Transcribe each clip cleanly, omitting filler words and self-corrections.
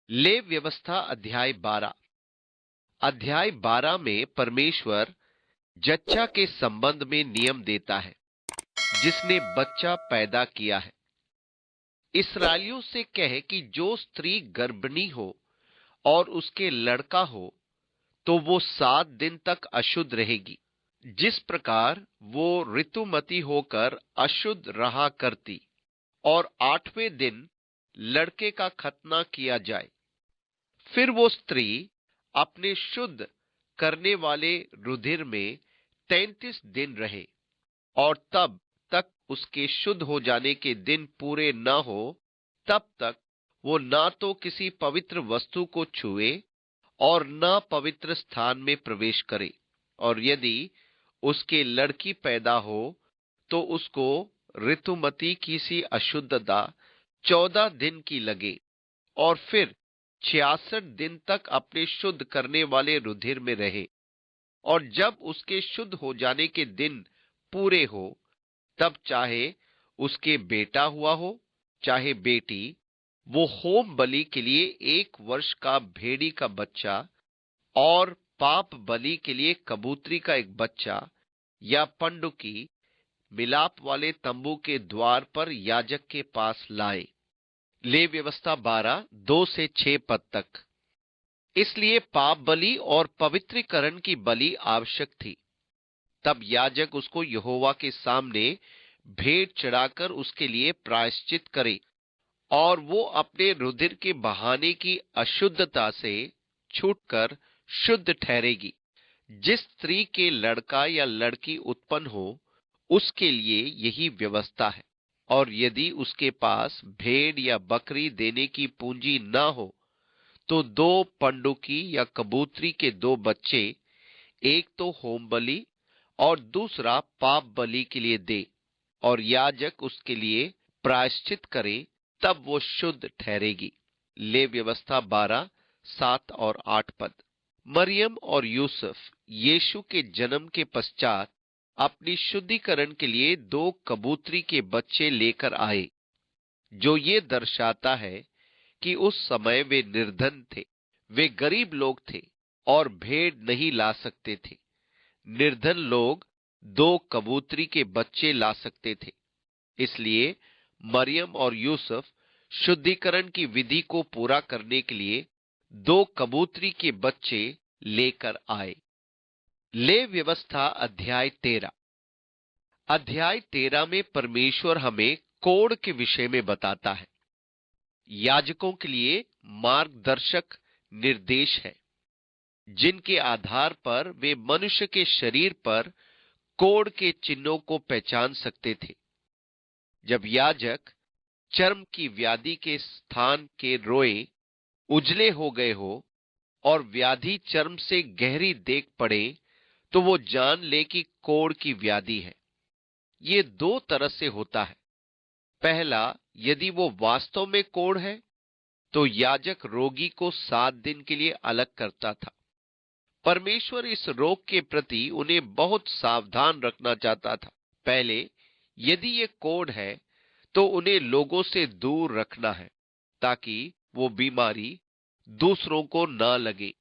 ले व्यवस्था अध्याय 12 में परमेश्वर जच्चा के संबंध में नियम देता है जिसने बच्चा पैदा किया है। इसराइलियों से कहे कि जो स्त्री गर्भिणी हो और उसके लड़का हो तो वो 7 दिन तक अशुद्ध रहेगी, जिस प्रकार वो ऋतुमती होकर अशुद्ध रहा करती, और 8वें दिन लड़के का खतना किया जाए। फिर वो स्त्री अपने शुद्ध करने वाले रुधिर में 33 दिन रहे, और तब तक उसके शुद्ध हो जाने के दिन पूरे न हो तब तक वो ना तो किसी पवित्र वस्तु को छुए और न पवित्र स्थान में प्रवेश करे। और यदि उसके लड़की पैदा हो तो उसको ऋतुमती की सी अशुद्धता 14 दिन की लगे, और फिर 66 दिन तक अपने शुद्ध करने वाले रुधिर में रहे। और जब उसके शुद्ध हो जाने के दिन पूरे हो तब चाहे उसके बेटा हुआ हो चाहे बेटी, वो होम बलि के लिए 1 वर्ष का भेड़ी का बच्चा और पाप बलि के लिए कबूतरी का एक बच्चा या पंडुकी मिलाप वाले तंबू के द्वार पर याजक के पास लाए। ले व्यवस्था 12 2 से 6 पद तक। इसलिए पाप बलि और पवित्रीकरण की बलि आवश्यक थी। तब याजक उसको यहोवा के सामने भेंट चढ़ाकर उसके लिए प्रायश्चित करे, और वो अपने रुधिर के बहाने की अशुद्धता से छूटकर शुद्ध ठहरेगी। जिस स्त्री के लड़का या लड़की उत्पन्न हो उसके लिए यही व्यवस्था है। और यदि उसके पास भेड़ या बकरी देने की पूंजी न हो तो 2 पंडुकी या कबूतरी के 2 बच्चे, एक तो होम बलि और दूसरा पाप बलि के लिए दे, और याजक उसके लिए प्रायश्चित करे, तब वो शुद्ध ठहरेगी। ले व्यवस्था 12 7 और 8 पद। मरियम और यूसुफ यीशु के जन्म के पश्चात अपनी शुद्धिकरण के लिए 2 कबूतरी के बच्चे लेकर आए, जो ये दर्शाता है कि उस समय वे निर्धन थे। वे गरीब लोग थे और भेड़ नहीं ला सकते थे। निर्धन लोग 2 कबूतरी के बच्चे ला सकते थे। इसलिए मरियम और यूसुफ शुद्धिकरण की विधि को पूरा करने के लिए 2 कबूतरी के बच्चे लेकर आए। ले व्यवस्था अध्याय 13 में परमेश्वर हमें कोढ़ के विषय में बताता है। याजकों के लिए मार्गदर्शक निर्देश है जिनके आधार पर वे मनुष्य के शरीर पर कोढ़ के चिन्हों को पहचान सकते थे। जब याजक चर्म की व्याधि के स्थान के रोए उजले हो गए हो और व्याधि चर्म से गहरी देख पड़े तो वो जान ले कि कोढ़ की व्याधि है। ये 2 तरह से होता है। पहला, यदि वो वास्तव में कोढ़ है तो याजक रोगी को 7 दिन के लिए अलग करता था। परमेश्वर इस रोग के प्रति उन्हें बहुत सावधान रखना चाहता था। पहले, यदि ये कोढ़ है तो उन्हें लोगों से दूर रखना है ताकि वो बीमारी दूसरों को न लगे,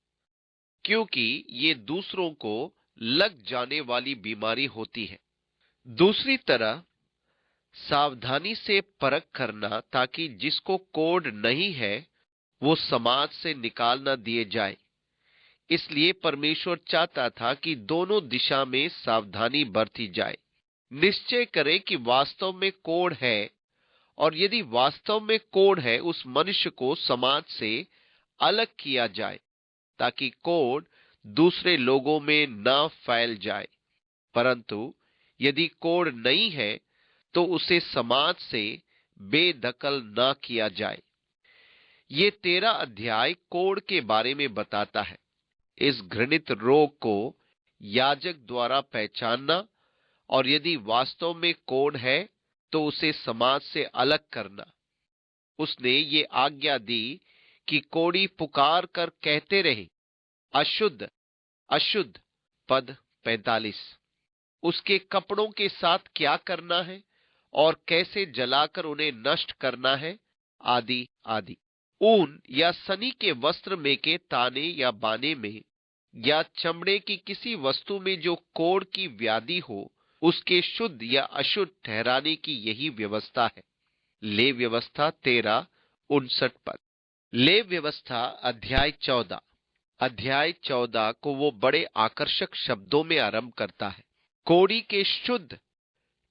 क्योंकि ये दूसरों को लग जाने वाली बीमारी होती है। दूसरी तरह, सावधानी से परख करना ताकि जिसको कोढ़ नहीं है वो समाज से निकाल न दिए जाए। इसलिए परमेश्वर चाहता था कि दोनों दिशा में सावधानी बरती जाए। निश्चय करें कि वास्तव में कोढ़ है, और यदि वास्तव में कोढ़ है उस मनुष्य को समाज से अलग किया जाए ताकि कोढ़ दूसरे लोगों में न फैल जाए। परंतु यदि कोढ़ नहीं है तो उसे समाज से बेदखल न किया जाए। ये 13 अध्याय कोढ़ के बारे में बताता है। इस घृणित रोग को याजक द्वारा पहचानना, और यदि वास्तव में कोढ़ है तो उसे समाज से अलग करना। उसने ये आज्ञा दी कि कोढ़ी पुकार कर कहते रहे, अशुद्ध अशुद्ध। पद 45। उसके कपड़ों के साथ क्या करना है और कैसे जलाकर उन्हें नष्ट करना है, आदि आदि। ऊन या सनी के वस्त्र में के ताने या बाने में या चमड़े की किसी वस्तु में जो कोढ़ की व्याधि हो, उसके शुद्ध या अशुद्ध ठहराने की यही व्यवस्था है। ले व्यवस्था 13:59 पद। ले व्यवस्था अध्याय 14 को वो बड़े आकर्षक शब्दों में आरंभ करता है। कोढ़ी के शुद्ध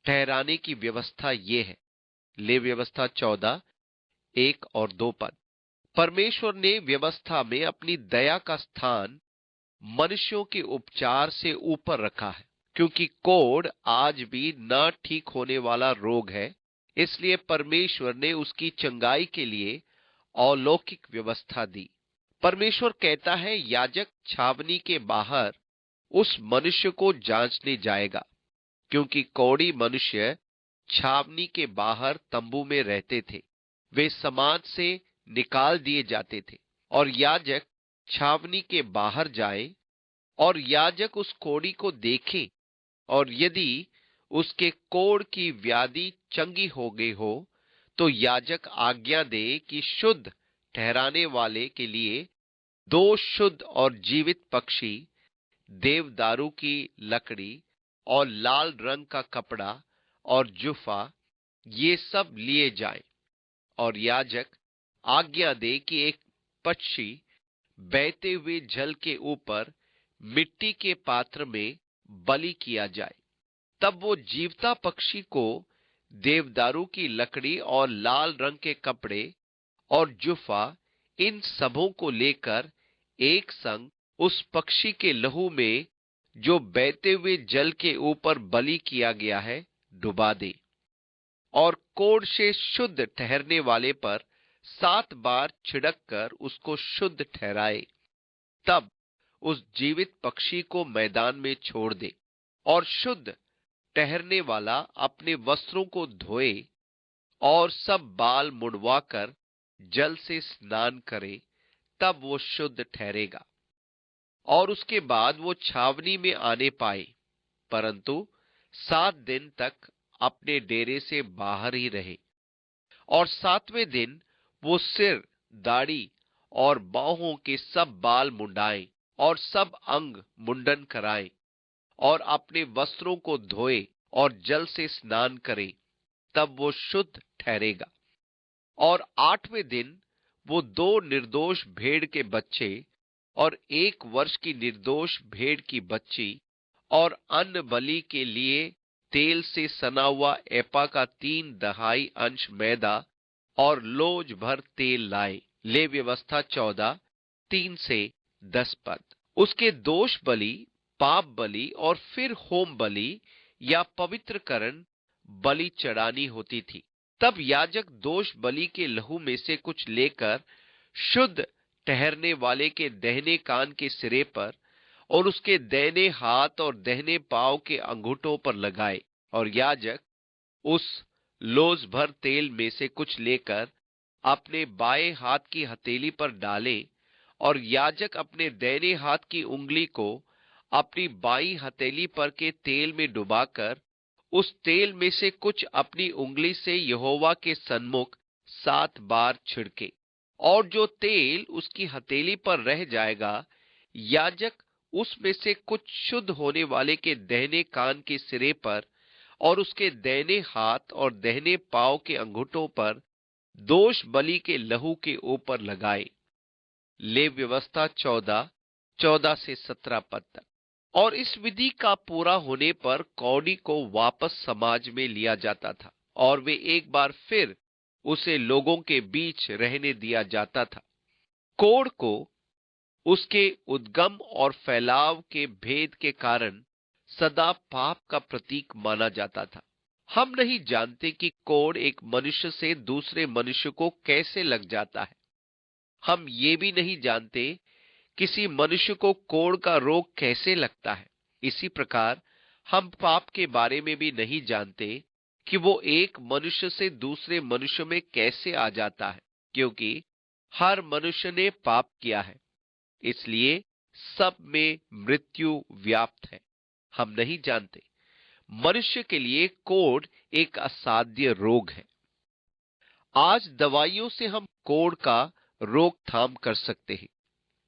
ठहराने की व्यवस्था ये है। ले व्यवस्था 14:1 और 2 पद। परमेश्वर ने व्यवस्था में अपनी दया का स्थान मनुष्यों के उपचार से ऊपर रखा है, क्योंकि कोढ़ आज भी न ठीक होने वाला रोग है। इसलिए परमेश्वर ने उसकी चंगाई के लिए अलौकिक व्यवस्था दी। परमेश्वर कहता है, याजक छावनी के बाहर उस मनुष्य को जांचने जाएगा, क्योंकि कोढ़ी मनुष्य छावनी के बाहर तंबू में रहते थे। वे समाज से निकाल दिए जाते थे और याजक छावनी के बाहर जाए और याजक उस कोढ़ी को देखे, और यदि उसके कोढ़ की व्याधि चंगी हो गई हो तो याजक आज्ञा दे कि शुद्ध ठहराने वाले के लिए 2 शुद्ध और जीवित पक्षी, देवदारू की लकड़ी और लाल रंग का कपड़ा और जुफा, ये सब लिए जाएं। और याजक आज्ञा दे कि एक पक्षी बहते हुए जल के ऊपर मिट्टी के पात्र में बलि किया जाए। तब वो जीवता पक्षी को देवदारू की लकड़ी और लाल रंग के कपड़े और जुफा, इन सबों को लेकर एक संग उस पक्षी के लहू में जो बहते हुए जल के ऊपर बलि किया गया है डुबा दे, और कोढ़ से शुद्ध ठहरने वाले पर 7 बार छिड़क कर उसको शुद्ध ठहराए। तब उस जीवित पक्षी को मैदान में छोड़ दे, और शुद्ध ठहरने वाला अपने वस्त्रों को धोए और सब बाल मुड़वाकर जल से स्नान करे, तब वो शुद्ध ठहरेगा। और उसके बाद वो छावनी में आने पाए, परंतु 7 दिन तक अपने डेरे से बाहर ही रहे। और 7वें दिन वो सिर, दाढ़ी और बाहों के सब बाल मुंडाएं और सब अंग मुंडन कराएं, और अपने वस्त्रों को धोए और जल से स्नान करे, तब वो शुद्ध ठहरेगा। और 8वें दिन वो 2 निर्दोष भेड़ के बच्चे और 1 वर्ष की निर्दोष भेड़ की बच्ची और अन्न बलि के लिए तेल से सना हुआ एपा का 3/2 अंश मैदा और लोज भर तेल लाए। ले व्यवस्था 14:3 से 10 पद। उसके दोष बलि, पाप बलि और फिर होम बलि या पवित्रकरण बलि चढ़ानी होती थी। तब याजक दोष बलि के लहू में से कुछ लेकर शुद्ध ठहरने वाले के दाहिने कान के सिरे पर और उसके दाहिने हाथ और दाहिने पांव के अंगूठों पर लगाए, और याजक उस लोज भर तेल में से कुछ लेकर अपने बाएं हाथ की हथेली पर डाले, और याजक अपने दाहिने हाथ की उंगली को अपनी बाईं हथेली पर के तेल में डुबाकर उस तेल में से कुछ अपनी उंगली से यहोवा के सन्मुख 7 बार छिड़के, और जो तेल उसकी हथेली पर रह जाएगा, याजक उसमें से कुछ शुद्ध होने वाले के दाहिने कान के सिरे पर और उसके दाहिने हाथ और दाहिने पांव के अंगूठों पर दोष बलि के लहू के ऊपर लगाए। ले व्यवस्था 14:14 से 17 पद तक। और इस विधि का पूरा होने पर कौड़ी को वापस समाज में लिया जाता था, और वे एक बार फिर उसे लोगों के बीच रहने दिया जाता था। कोढ़ को उसके उद्गम और फैलाव के भेद के कारण सदा पाप का प्रतीक माना जाता था। हम नहीं जानते कि कोढ़ एक मनुष्य से दूसरे मनुष्य को कैसे लग जाता है। हम ये भी नहीं जानते किसी मनुष्य को कोढ़ का रोग कैसे लगता है। इसी प्रकार हम पाप के बारे में भी नहीं जानते कि वो एक मनुष्य से दूसरे मनुष्य में कैसे आ जाता है, क्योंकि हर मनुष्य ने पाप किया है, इसलिए सब में मृत्यु व्याप्त है। हम नहीं जानते। मनुष्य के लिए कोढ़ एक असाध्य रोग है। आज दवाइयों से हम कोढ़ का रोकथाम कर सकते हैं,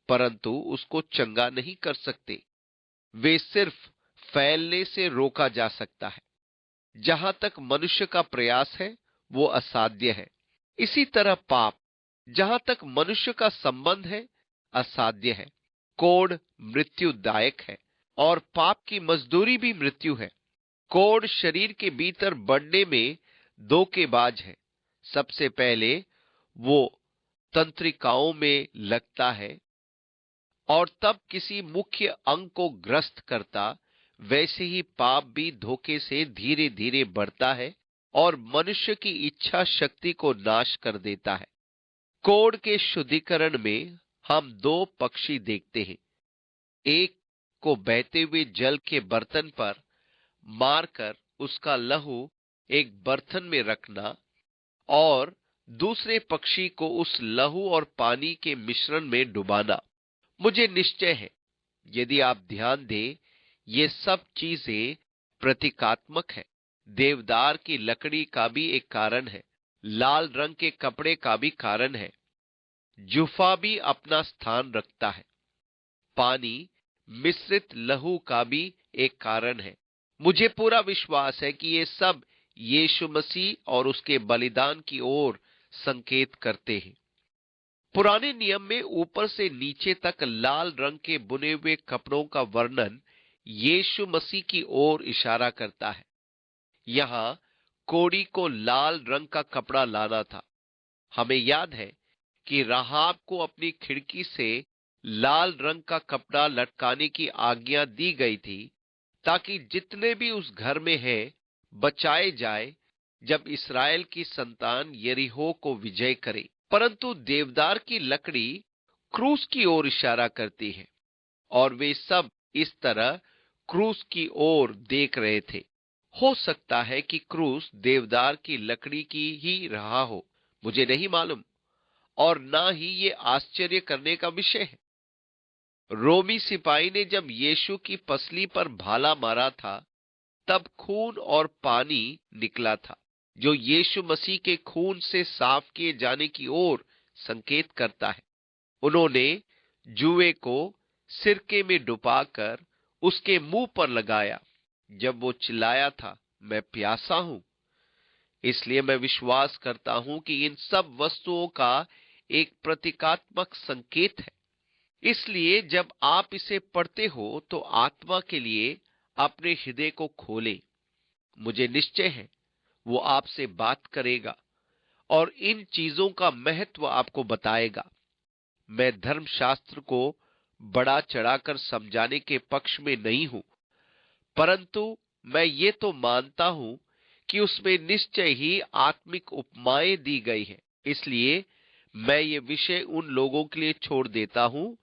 परंतु उसको चंगा नहीं कर सकते। वे सिर्फ फैलने से रोका जा सकता है। जहां तक मनुष्य का प्रयास है, वो असाध्य है। इसी तरह पाप, जहां तक मनुष्य का संबंध है, असाध्य है। कोढ़ मृत्युदायक है और पाप की मजदूरी भी मृत्यु है। कोढ़ शरीर के भीतर बढ़ने में धोखेबाज है। सबसे पहले वो तंत्रिकाओं में लगता है और तब किसी मुख्य अंग को ग्रस्त करता। वैसे ही पाप भी धोखे से धीरे धीरे बढ़ता है और मनुष्य की इच्छा शक्ति को नाश कर देता है। कोढ़ के शुद्धिकरण में हम दो पक्षी देखते हैं। एक को बहते हुए जल के बर्तन पर मारकर उसका लहू एक बर्तन में रखना और दूसरे पक्षी को उस लहू और पानी के मिश्रण में डुबाना। मुझे निश्चय है, यदि आप ध्यान दें, ये सब चीजें प्रतीकात्मक है। देवदार की लकड़ी का भी एक कारण है, लाल रंग के कपड़े का भी कारण है, जुफा भी अपना स्थान रखता है, पानी मिश्रित लहू का भी एक कारण है। मुझे पूरा विश्वास है कि ये सब यीशु मसीह और उसके बलिदान की ओर संकेत करते हैं। पुराने नियम में ऊपर से नीचे तक लाल रंग के बुने हुए कपड़ों का वर्णन यीशु मसीह की ओर इशारा करता है। यहां कोढ़ी को लाल रंग का कपड़ा लाना था। हमें याद है कि राहाब को अपनी खिड़की से लाल रंग का कपड़ा लटकाने की आज्ञा दी गई थी, ताकि जितने भी उस घर में हैं बचाए जाए जब इस्राएल की संतान यरीहो को विजय करे। परंतु देवदार की लकड़ी क्रूस की ओर इशारा करती है और वे सब इस तरह क्रूस की ओर देख रहे थे। हो सकता है कि क्रूस देवदार की लकड़ी की ही रहा हो, मुझे नहीं मालूम, और ना ही ये आश्चर्य करने का विषय है। रोमी सिपाही ने जब यीशु की पसली पर भाला मारा था, तब खून और पानी निकला था, जो यीशु मसीह के खून से साफ किए जाने की ओर संकेत करता है। उन्होंने जुए को सिरके में डुबाकर उसके मुंह पर लगाया जब वो चिल्लाया था, मैं प्यासा हूं। इसलिए मैं विश्वास करता हूं कि इन सब वस्तुओं का एक प्रतीकात्मक संकेत है। इसलिए जब आप इसे पढ़ते हो तो आत्मा के लिए अपने हृदय को खोलें। मुझे निश्चय है वो आपसे बात करेगा और इन चीजों का महत्व आपको बताएगा। मैं धर्मशास्त्र को बड़ा चढ़ाकर समझाने के पक्ष में नहीं हूं, परंतु मैं ये तो मानता हूं कि उसमें निश्चय ही आत्मिक उपमाएं दी गई है। इसलिए मैं ये विषय उन लोगों के लिए छोड़ देता हूं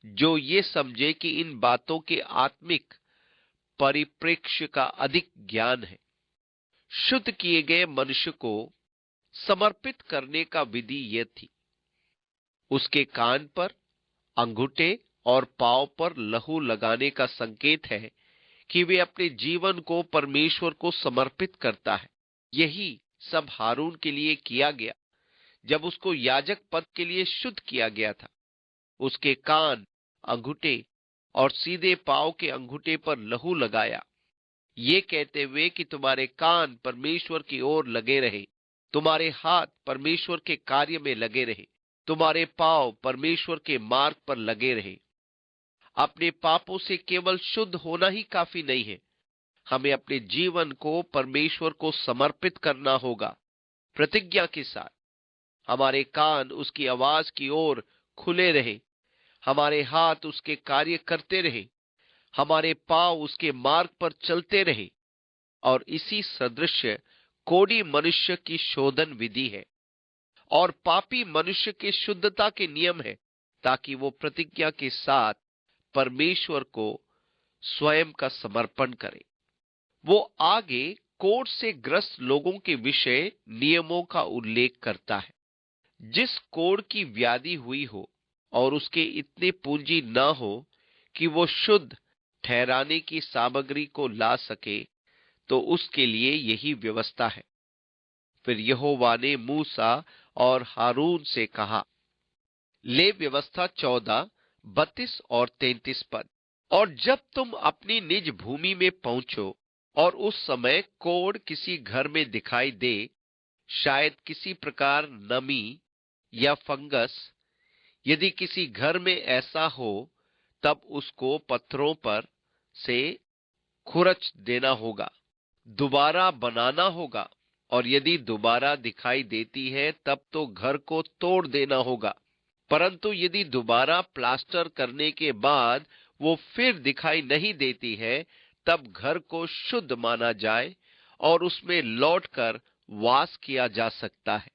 जो ये समझे कि इन बातों के आत्मिक परिप्रेक्ष्य का अधिक ज्ञान है। शुद्ध किए गए मनुष्य को समर्पित करने का विधि यह थी। उसके कान पर, अंगूठे और पांव पर लहू लगाने का संकेत है कि वे अपने जीवन को परमेश्वर को समर्पित करता है। यही सब हारून के लिए किया गया जब उसको याजक पद के लिए शुद्ध किया गया था। उसके कान, अंगूठे और सीधे पांव के अंगूठे पर लहू लगाया, ये कहते हुए कि तुम्हारे कान परमेश्वर की ओर लगे रहे, तुम्हारे हाथ परमेश्वर के कार्य में लगे रहे, तुम्हारे पांव परमेश्वर के मार्ग पर लगे रहे। अपने पापों से केवल शुद्ध होना ही काफी नहीं है, हमें अपने जीवन को परमेश्वर को समर्पित करना होगा प्रतिज्ञा के साथ। हमारे कान उसकी आवाज की ओर खुले रहे, हमारे हाथ उसके कार्य करते रहे, हमारे पांव उसके मार्ग पर चलते रहे। और इसी सदृश कोढ़ी मनुष्य की शोधन विधि है और पापी मनुष्य के शुद्धता के नियम है, ताकि वो प्रतिज्ञा के साथ परमेश्वर को स्वयं का समर्पण करे। वो आगे कोढ़ से ग्रस्त लोगों के विषय नियमों का उल्लेख करता है। जिस कोढ़ की व्याधि हुई हो और उसके इतने पूंजी न हो कि वो शुद्ध ठहराने की सामग्री को ला सके, तो उसके लिए यही व्यवस्था है। फिर यहोवा ने मूसा और हारून से कहा, ले व्यवस्था 14, 32 और 33 पद। और जब तुम अपनी निज भूमि में पहुंचो और उस समय कोढ़ किसी घर में दिखाई दे, शायद किसी प्रकार नमी या फंगस, यदि किसी घर में ऐसा हो, तब उसको पत्थरों पर से खुरच देना होगा, दोबारा बनाना होगा। और यदि दोबारा दिखाई देती है तब तो घर को तोड़ देना होगा। परंतु यदि दोबारा प्लास्टर करने के बाद वो फिर दिखाई नहीं देती है, तब घर को शुद्ध माना जाए और उसमें लौटकर वास किया जा सकता है।